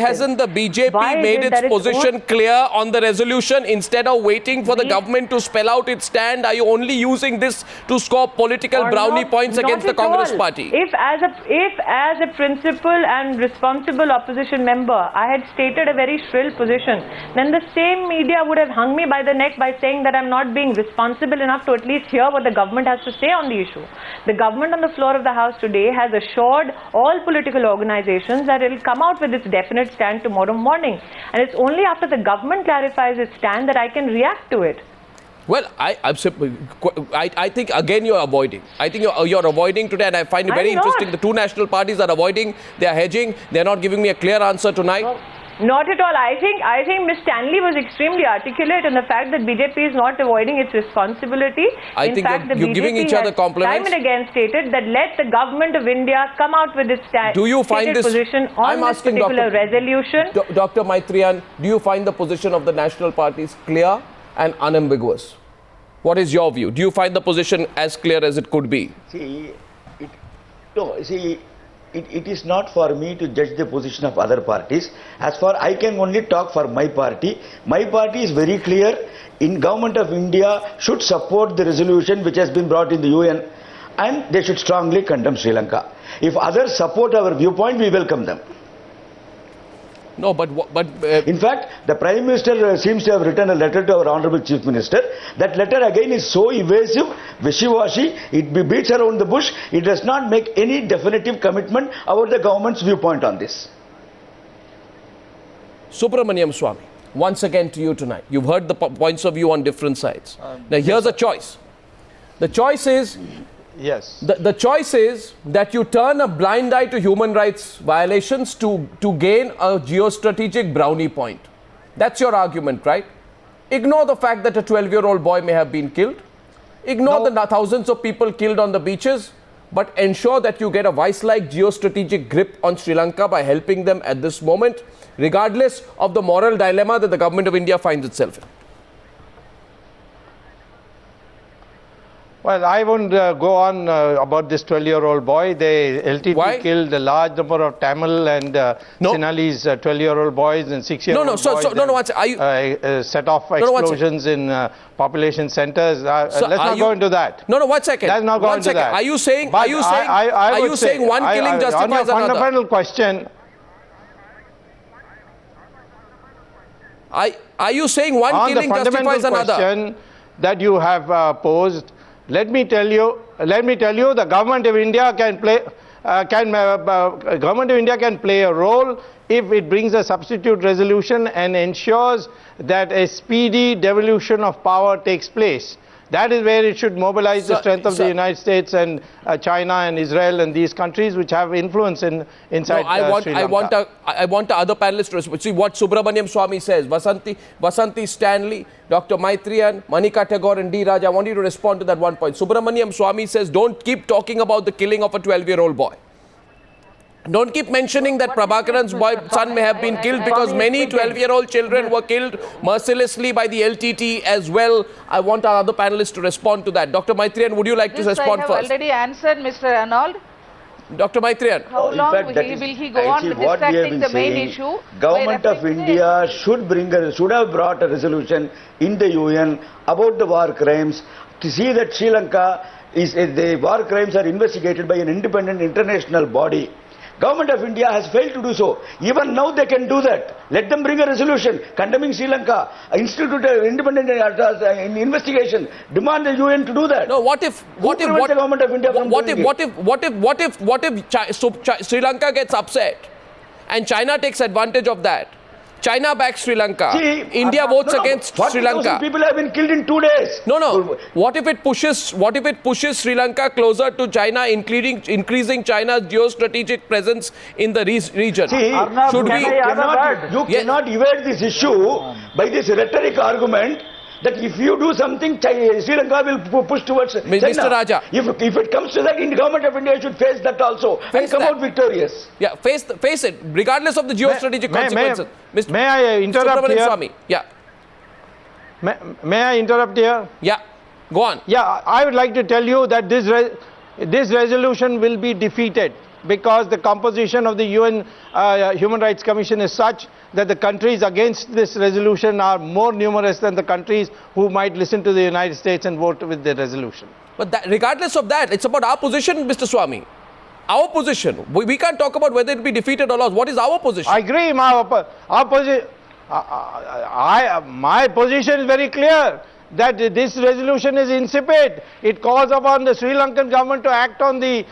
Hasn't the BJP made its position clear on the resolution instead of waiting for the government to spell out its stand? Are you only using this to score political brownie points against the Congress party? If as a principal and responsible opposition member, I had stated a very shrill position, then the same media would have hung me by the neck by saying that I'm not being responsible enough to at least hear what the government has to say on the issue. The government on the floor of the House today has assured all political organizations that it will come out with its definite stand tomorrow morning, and it's only after the government clarifies its stand that I can react to it. Well, I think again you're avoiding. I think you're avoiding today, and I find it very interesting. The two national parties are avoiding. They are hedging. They're not giving me a clear answer tonight. No, not at all. I think Ms. Stanley was extremely articulate in the fact that BJP is not avoiding its responsibility. In fact, you're giving each other compliments. Time and again stated that let the government of India come out with its position on this particular resolution. Dr. Maitriyan, do you find the position of the national parties clear and unambiguous? What is your view? Do you find the position as clear as it could be? It is not for me to judge the position of other parties. As far I can only talk for my party. My party is very clear. Government of India should support the resolution which has been brought in the UN, and they should strongly condemn Sri Lanka. If others support our viewpoint, we welcome them. No, but in fact, the Prime Minister seems to have written a letter to our Honorable Chief Minister. That letter again is so evasive, wishy-washy, it beats around the bush. It does not make any definitive commitment about the government's viewpoint on this. Subramaniam Swamy, once again to you tonight. You've heard the points of view on different sides. Now here's a choice. The choice is... Yes. The choice is that you turn a blind eye to human rights violations to gain a geostrategic brownie point. That's your argument, right? Ignore the fact that a 12-year-old boy may have been killed. Ignore the thousands of people killed on the beaches, but ensure that you get a vice-like geostrategic grip on Sri Lanka by helping them at this moment, regardless of the moral dilemma that the government of India finds itself in. Well, I won't go on about this 12-year-old boy. The LTTE killed a large number of Tamil and Sinhalese 12-year-old boys and 6-year-old boys. Set off explosions in population centers. Let's not go into that. No, 1 second. Let's not go into that. Are you saying one killing justifies on your another? fundamental question. Are you saying one killing justifies another? Question that you have posed. Let me tell you, the government of India can play, government of India can play a role if it brings a substitute resolution and ensures that a speedy devolution of power takes place. That is where it should mobilize the strength of the United States and China and Israel and these countries which have influence inside Sri Lanka. I want the other panelists to respond. See what Subramaniam Swamy says. Vasanthi Stanley, Dr. Maitriyan, Manika Tagore and D. Raj, I want you to respond to that one point. Subramaniam Swamy says don't keep talking about the killing of a 12-year-old boy. Don't keep mentioning that Prabhakaran's son may have been killed because many 12-year-old children were killed mercilessly by the LTTE as well. I want our other panelists to respond to that. Dr. Maitriyan, would you like to respond first? I have already answered, Mr. Arnold. Dr. Maitriyan. How long will he go on distracting the main issue? Government of India should have brought a resolution in the UN about the war crimes to see that Sri Lanka the war crimes are investigated by an independent international body. Government of India has failed to do so. Even now they can do that. Let them bring a resolution condemning Sri Lanka, institute an independent investigation, demand the UN to do that. No, what if the government of India what if Sri Lanka gets upset and China takes advantage of that? China backs Sri Lanka. India votes against Sri Lanka. People have been killed in 2 days. No. What if it pushes Sri Lanka closer to China, increasing China's geostrategic presence in the region? You cannot evade this issue by this rhetoric argument that if you do something, Sri Lanka will push towards China. Mr. Raja. If it comes to that, the government of India should face that also and come out victorious. Yeah, face it, regardless of the geostrategic consequences. May I interrupt here? Swamy. Yeah. May I interrupt here? Yeah, go on. Yeah, I would like to tell you that this resolution will be defeated. because the composition of the UN Human Rights Commission is such that the countries against this resolution are more numerous than the countries who might listen to the United States and vote with the resolution. But regardless of that, it's about our position, Mr. Swami. Our position. We can't talk about whether it be defeated or lost. What is our position? I agree. My position is very clear, that this resolution is insipid. It calls upon the Sri Lankan government to act on the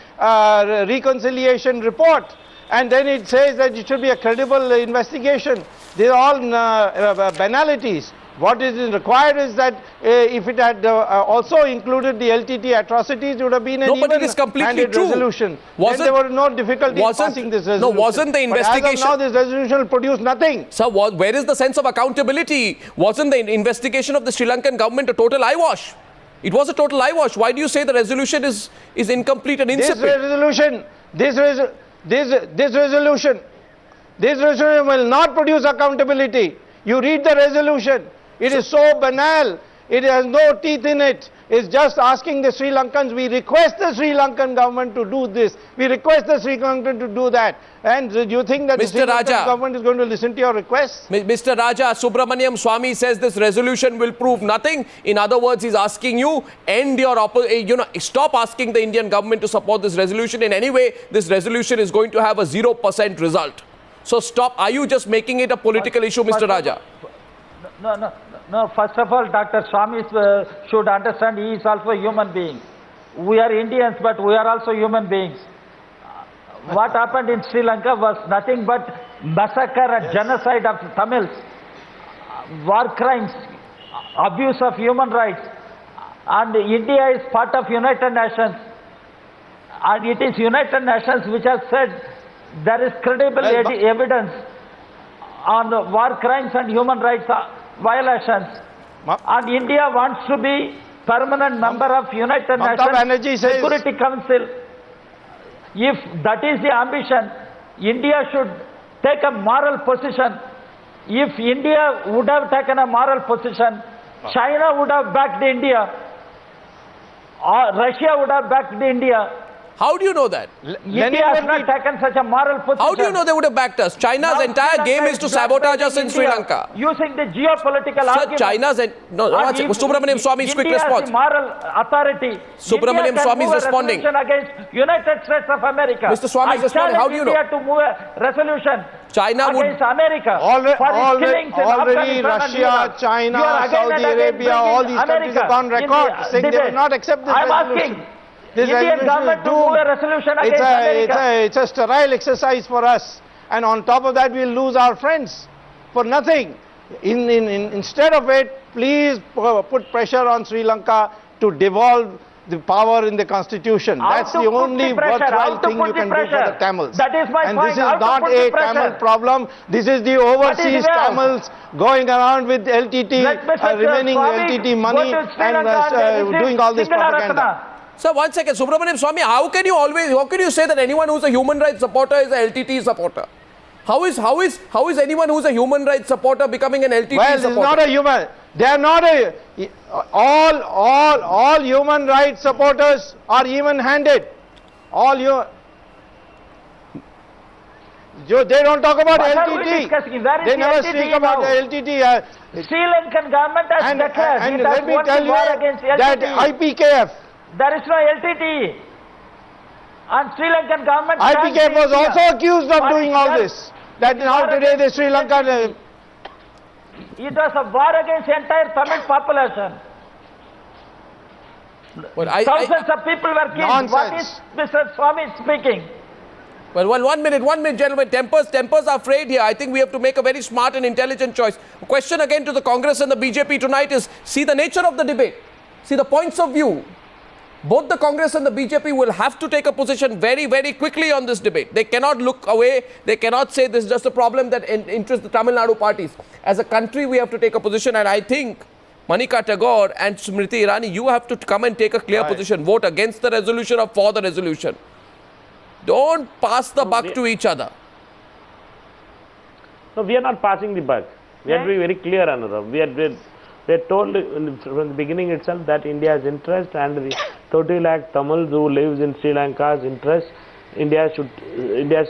reconciliation report, and then it says that it should be a credible investigation. These are all banalities. What is required is that if it had also included the LTTE atrocities, it would have been an even-handed resolution. Then there were no difficulty in passing this resolution. No, wasn't the investigation... But as of now, this resolution will produce nothing. Sir, where is the sense of accountability? Wasn't the investigation of the Sri Lankan government a total eyewash? It was a total eyewash. Why do you say the resolution is incomplete and insipid? This resolution will not produce accountability. You read the resolution. It is so banal. It has no teeth in it. It's just asking the Sri Lankans. We request the Sri Lankan government to do this. We request the Sri Lankan to do that. And do you think that the Sri Lankan government is going to listen to your requests? Mr. Raja, Subramaniam Swamy says this resolution will prove nothing. In other words, he's asking you, stop asking the Indian government to support this resolution in any way. This resolution is going to have a 0% result. So stop. Are you just making it a political issue, Mr. Raja? No, first of all, Dr. Swamy should understand he is also a human being. We are Indians, but we are also human beings. What happened in Sri Lanka was nothing but massacre and genocide of Tamils, war crimes, abuse of human rights. And India is part of United Nations. And it is United Nations which has said there is credible evidence on the war crimes and human rights violations. And India wants to be permanent member of United Nations Security Council. If that is the ambition, India should take a moral position. If India would have taken a moral position, China would have backed India, or Russia would have backed India. How do you know that? India has not taken such a moral position. How do you know they would have backed us? China's entire game is to sabotage us in Sri Lanka. Using the geopolitical argument. Subramaniam Swamy's quick response. India has the moral authority. Subramaniam Swamy is responding. Against United States of America. Mr. Swamy is responding. How do you know? India to move a resolution against America. Already Russia, China, Saudi Arabia, all these countries have gone record saying they will not accept this resolution. This Indian government to move a resolution against America. It's a sterile exercise for us, and on top of that we'll lose our friends for nothing. Instead of it, please put pressure on Sri Lanka to devolve the power in the constitution. That's the only worthwhile thing you can do for the Tamils. That is my point. And this is not a Tamil problem. This is the overseas Tamils going around with LTT, remaining LTT money and doing all this propaganda. Sir, 1 second. Subramaniam Swamy, how can you say that anyone who's a human rights supporter is a LTT supporter? How is anyone who's a human rights supporter becoming an LTT supporter? Well, it's not a human. They are not all human rights supporters are even-handed. They don't talk about LTT. They never speak about the LTT. Sri Lankan government has declared and let me tell you that IPKF. There is no LTTE. And Sri Lankan government... IPKF was also accused of doing all this. That now today the Sri Lanka... It was a war against the entire Tamil population. Thousands of people were killed. Nonsense. What is Mr. Swamy speaking? Well, 1 minute, gentlemen. Tempers are frayed here. I think we have to make a very smart and intelligent choice. Question again to the Congress and the BJP tonight is, see the nature of the debate. See the points of view. Both the Congress and the BJP will have to take a position very, very quickly on this debate. They cannot look away. They cannot say this is just a problem that interests the Tamil Nadu parties. As a country, we have to take a position. And I think Manika Tagore and Smriti Irani, you have to come and take a clear position. Vote against the resolution or for the resolution. Don't pass the buck to each other. No, we are not passing the buck. We have to be very clear, Anurag. We are told from the beginning itself that India's interest and the 30 lakh Tamils who lives in Sri Lanka's interest India's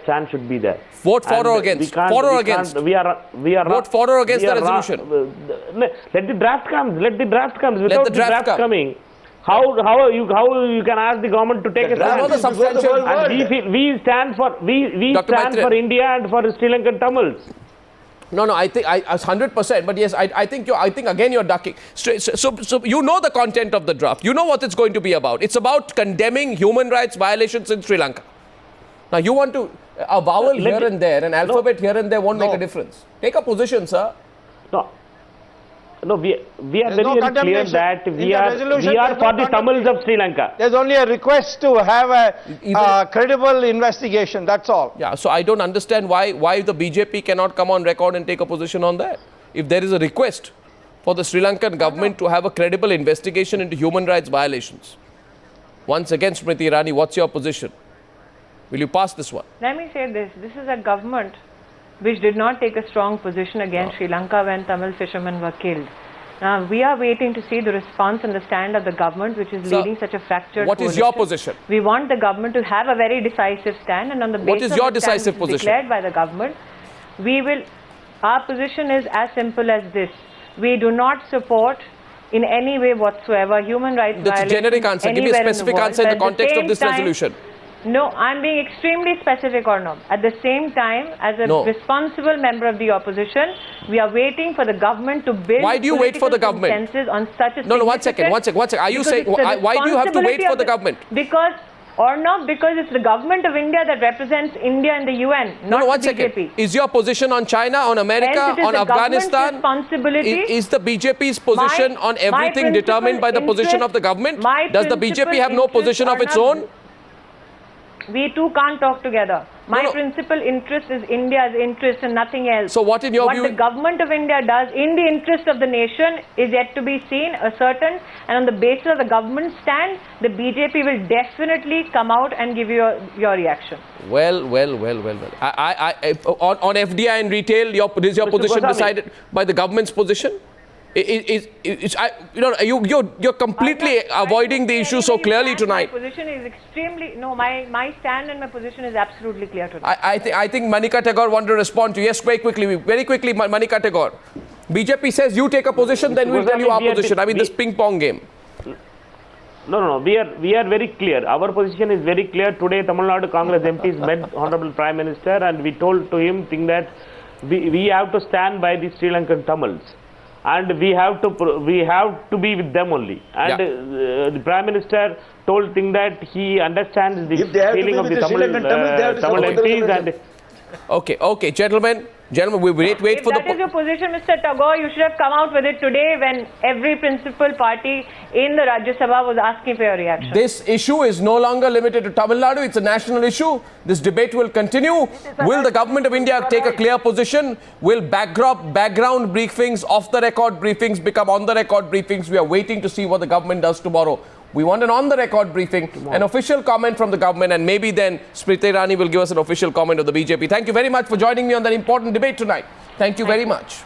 stand should be there. Vote for And or against? we can't- For or we against? can't- We are Vote for or against we the are resolution? Let the draft come. Let the draft come. Without the draft come. coming, how you can ask the government to take a draft stand? is before the whole And we stand for Dr. stand Maitre. for India and for Sri Lankan Tamils. No, I think I 100%. But yes, I think again you're ducking. So you know the content of the draft. You know what it's going to be about. It's about condemning human rights violations in Sri Lanka. Now you want to a vowel here and there, an alphabet here and there won't make a difference. Take a position, sir. No, we are There's very, no very clear condemnation. that In we the are resolution, there's for no the Tamils of Sri Lanka. There's only a request to have a credible investigation, that's all. Yeah, so I don't understand why the BJP cannot come on record and take a position on that. If there is a request for the Sri Lankan government to have a credible investigation into human rights violations. Once again, Smriti Irani, what's your position? Will you pass this one? Let me say this. This is a government which did not take a strong position against Sri Lanka when Tamil fishermen were killed. Now, we are waiting to see the response and the stand of the government, which is leading such a fractured What is your position? We want the government to have a very decisive stand, and on the basis What is your of the stand decisive which is position? declared by the government, our position is as simple as this. We do not support in any way whatsoever human rights That's a violations generic answer. Give me a anywhere in the specific world. answer in But the at context of same this time- resolution. No, I'm being extremely specific, Arnab. At the same time, as a responsible member of the opposition, we are waiting for the government to build. Why do you wait for the political government? consensus on such a No, one second. Are you because saying it's the why do you have to wait responsibility for of the government? Because it's the government of India that represents India in the UN, not one the second. BJP. Is your position on China, on America, Hence, it is on the government's Afghanistan? responsibility. Is the BJP's position on everything determined by the position of the government? Does the BJP have no position of its own? We too can't talk together. My principal interest is India's interest and nothing else. So what in your view? What the government of India does in the interest of the nation is yet to be seen, ascertained, and on the basis of the government stand, the BJP will definitely come out and give you your reaction. Well. On FDI and retail, is your position decided by the government's position? You're completely avoiding the issue so clearly tonight. My position is my stand and my position is absolutely clear tonight. I think Manika Tagore wanted to respond to you. Yes, very quickly, Manika Tagore. BJP says you take a position, then we'll tell you our position. I mean, this ping pong game. No. We are very clear. Our position is very clear. Today, Tamil Nadu Congress MPs met Honorable Prime Minister, and we told to him that we have to stand by the Sri Lankan Tamils. And we have to be with them only. And the Prime Minister told that he understands the feeling of the Tamil MPs. And Okay, gentlemen, we wait for if that is your position, Mr. Tagore, you should have come out with it today when every principal party in the Rajya Sabha was asking for your reaction. This issue is no longer limited to Tamil Nadu. It's a national issue. This debate will continue. Will the government of India take a clear position? Will background briefings, off-the-record briefings become on-the-record briefings? We are waiting to see what the government does tomorrow. We want an on-the-record briefing, an official comment from the government, and maybe then Smriti Irani will give us an official comment of the BJP. Thank you very much for joining me on that important debate tonight. Thank you very much.